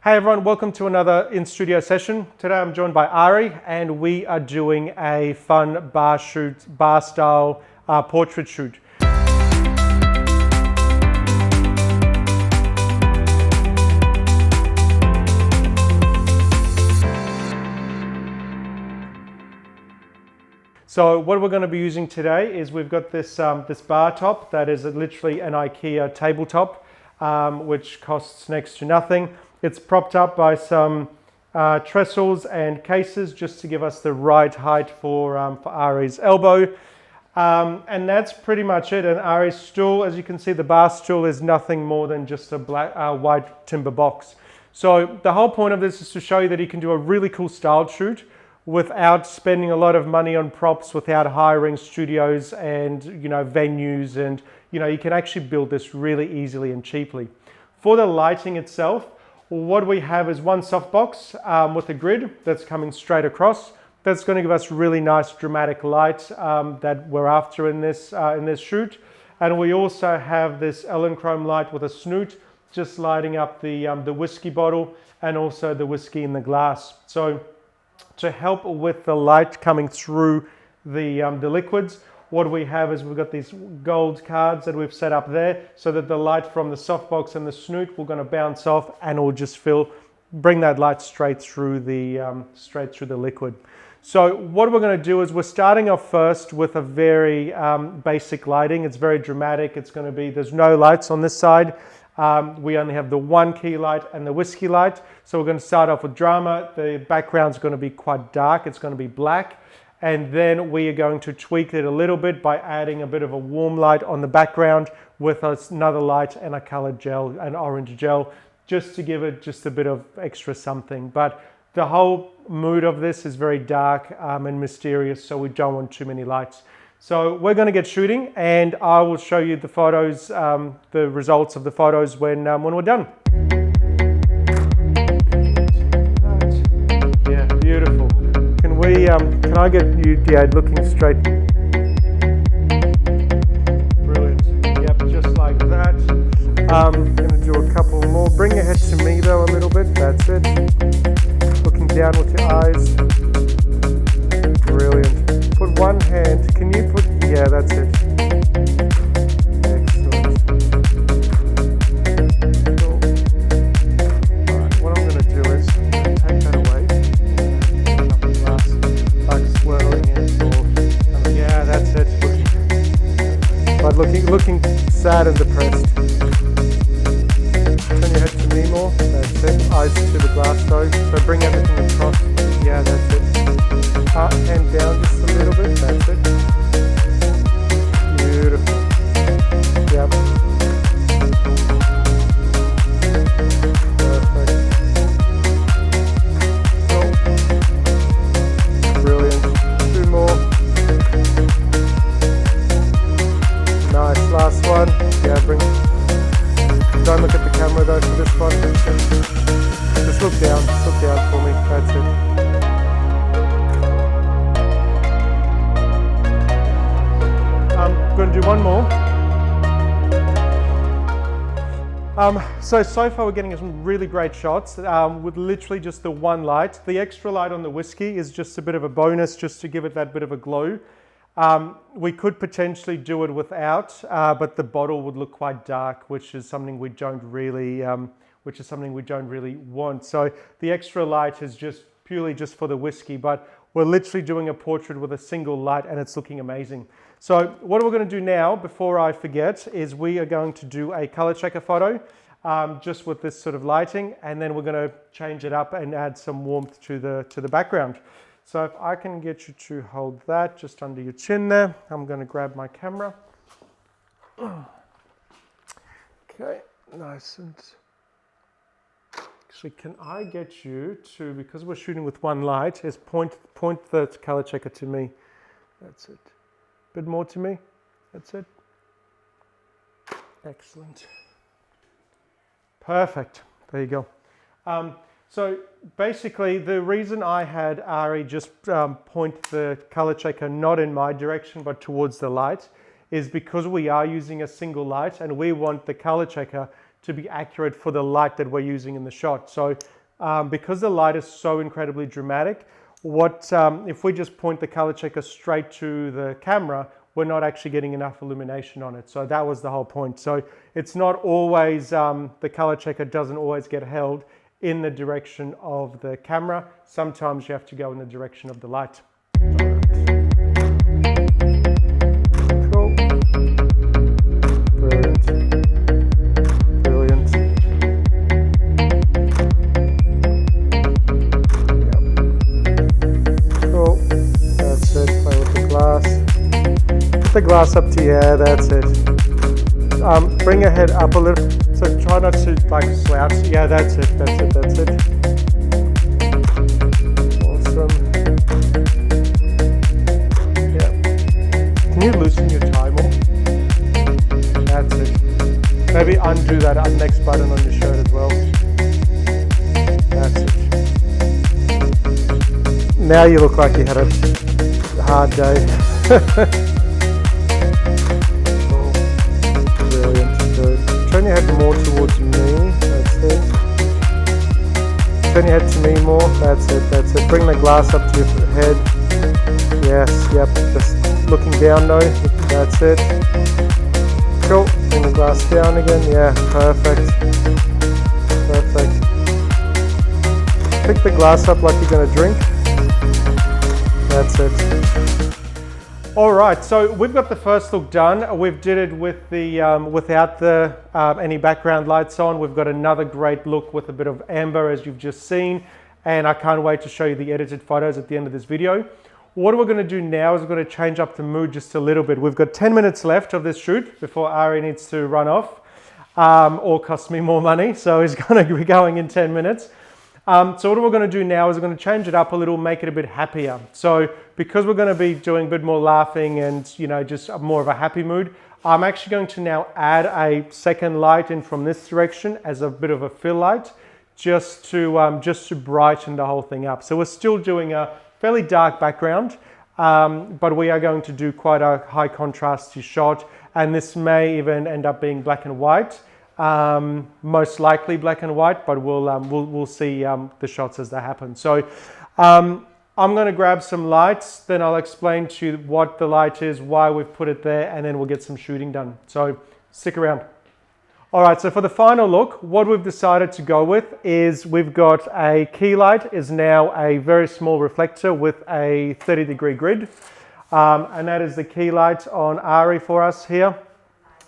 Hey everyone, welcome to another InStudio session. Today I'm joined by Ari and we are doing a fun bar style portrait shoot. So what we're going to be using today is we've got this bar top that is literally an IKEA tabletop, which costs next to nothing. It's propped up by some trestles and cases just to give us the right height for Ari's elbow. And that's pretty much it. And Ari's stool, as you can see, the bar stool is nothing more than just a white timber box. So the whole point of this is to show you that he can do a really cool styled shoot without spending a lot of money on props, without hiring studios and venues, and you can actually build this really easily and cheaply. For the lighting itself, what we have is one softbox with a grid that's coming straight across. That's going to give us really nice dramatic light that we're after in this shoot. And we also have this Elechrome light with a snoot just lighting up the whiskey bottle and also the whiskey in the glass. So to help with the light coming through the liquids, what we have is we've got these gold cards that we've set up there so that the light from the softbox and the snoot will going to bounce off and it will just bring that light straight through the liquid. So what we're going to do is we're starting off first with a very basic lighting. It's very dramatic. It's going to be, there's no lights on this side. We only have the one key light and the whiskey light. So we're going to start off with drama. The background's going to be quite dark. It's going to be black. And then we are going to tweak it a little bit by adding a bit of a warm light on the background with another light and a colored gel, an orange gel, just to give it just a bit of extra something. But the whole mood of this is very dark and mysterious, so we don't want too many lights. So we're going to get shooting and I will show you the photos, the results of the photos when we're done. Yeah, beautiful. Can I get you, looking straight? Brilliant. Yep, just like that. I'm going to do a couple more. Bring your head to me though a little bit. That's it. Looking down with your eyes. Brilliant. Put one hand. Can you put? Yeah, that's it. Excellent. Cool. All right. What I'm going to do is take that away. Swirling it, or yeah, that's it. But looking sad and depressed. Turn your head to me more. That's it. Eyes to the glass though. So bring everything across. Yeah, that's it. Hand down just a little bit. That's it. Beautiful. Yep. Perfect. Last one. Yeah, don't look at the camera though for this one. Just look down for me. That's it. I'm going to do one more. So far we're getting some really great shots with literally just the one light. The extra light on the whiskey is just a bit of a bonus just to give it that bit of a glow. We could potentially do it without, but the bottle would look quite dark, which is something we don't really want. So the extra light is just purely just for the whiskey, but we're literally doing a portrait with a single light and it's looking amazing. So what we're going to do now, before I forget, is we are going to do a color checker photo, just with this sort of lighting, and then we're going to change it up and add some warmth to the background. So if I can get you to hold that just under your chin there, I'm going to grab my camera. Okay, nice and... Actually, can I get you to, because we're shooting with one light, is point the color checker to me. That's it. A bit more to me. That's it. Excellent. Perfect. There you go. So basically, the reason I had Ari just point the color checker not in my direction but towards the light is because we are using a single light and we want the color checker to be accurate for the light that we're using in the shot. So because the light is so incredibly dramatic, if we just point the color checker straight to the camera, we're not actually getting enough illumination on it. So that was the whole point. So it's not always, the color checker doesn't always get held in the direction of the camera. Sometimes you have to go in the direction of the light. Cool. Brilliant. Brilliant. Yep. Cool. That's it. Play with the glass. Put the glass up to, yeah, that's it. Bring your head up a little, so try not to like slouch. Yeah, that's it, that's it, that's it. Awesome. Yeah. Can you loosen your tie more? That's it. Maybe undo that next button on your shirt as well. That's it. Now you look like you had a hard day. Turn your head more towards me, that's it. Turn your head to me more, that's it, that's it. Bring the glass up to your head. Yes, yep, just looking down though, that's it. Cool, bring the glass down again, yeah, perfect. Perfect. Pick the glass up like you're going to drink. That's it. All right, so we've got the first look done. We've did it with the without the any background lights on. We've got another great look with a bit of amber, as you've just seen, and I can't wait to show you the edited photos at the end of this video. What we're going to do now is we're going to change up the mood just a little bit. We've got 10 minutes left of this shoot before Ari needs to run off, or cost me more money. So he's going to be going in 10 minutes. So what we're going to do now is we're going to change it up a little, make it a bit happier. So because we're going to be doing a bit more laughing and, you know, just more of a happy mood, I'm actually going to now add a second light in from this direction as a bit of a fill light, just to brighten the whole thing up. So we're still doing a fairly dark background, but we are going to do quite a high contrast shot, and this may even end up being black and white. Most likely black and white, but we'll see the shots as they happen. So I'm going to grab some lights, then I'll explain to you what the light is, why we've put it there, and then we'll get some shooting done. So stick around. All right, so for the final look, what we've decided to go with is we've got a key light is now a very small reflector with a 30-degree grid, and that is the key light on Ari for us here.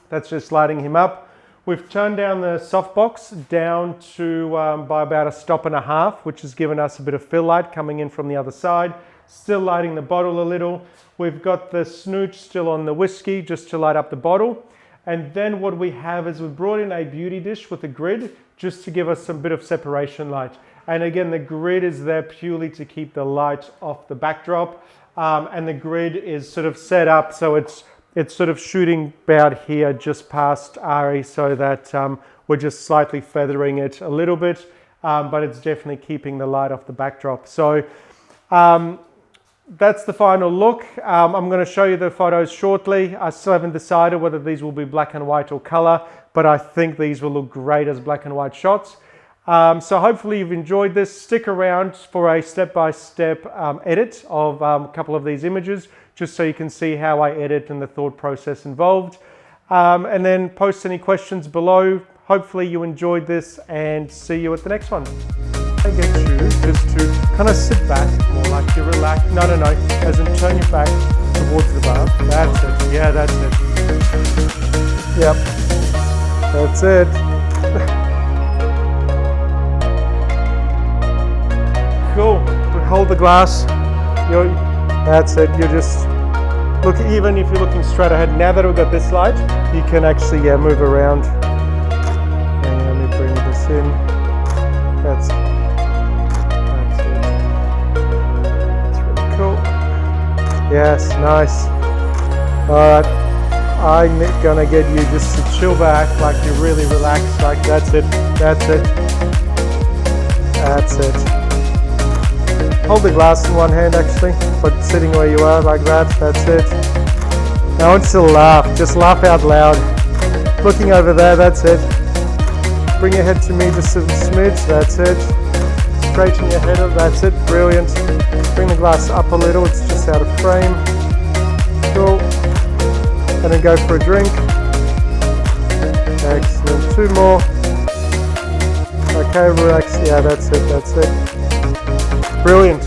That's just lighting him up. We've turned down the softbox down to by about 1.5 stops, which has given us a bit of fill light coming in from the other side. Still lighting the bottle a little. We've got the snooch still on the whiskey just to light up the bottle. And then what we have is we've brought in a beauty dish with a grid just to give us some bit of separation light. And again, the grid is there purely to keep the light off the backdrop. And the grid is sort of set up so it's sort of shooting about here just past Ari, so that we're just slightly feathering it a little bit, but it's definitely keeping the light off the backdrop. So that's the final look. I'm going to show you the photos shortly. I still haven't decided whether these will be black and white or color, but I think these will look great as black and white shots. So hopefully you've enjoyed this. Stick around for a step-by-step edit of a couple of these images, just so you can see how I edit and the thought process involved. And then post any questions below. Hopefully you enjoyed this, and see you at the next one. I get you just to kind of sit back, more like you're relaxed. No, as in turn your back towards the bar. That's it, yeah, that's it. Yep, that's it. Cool, hold the glass. That's it, you're just, look, even if you're looking straight ahead, now that we've got this light, you can actually, move around. And let me bring this in. That's it. That's really cool. Yes, nice. All right, I'm gonna get you just to chill back, like you're really relaxed, like that's it, that's it. That's it. Hold the glass in one hand actually, but sitting where you are like that, that's it. Now I want you to laugh, just laugh out loud. Looking over there, that's it. Bring your head to me just a smidge, that's it. Straighten your head up, that's it, brilliant. Bring the glass up a little, it's just out of frame. Cool. And then go for a drink. Excellent, 2 more. Okay, relax, yeah, that's it. Brilliant.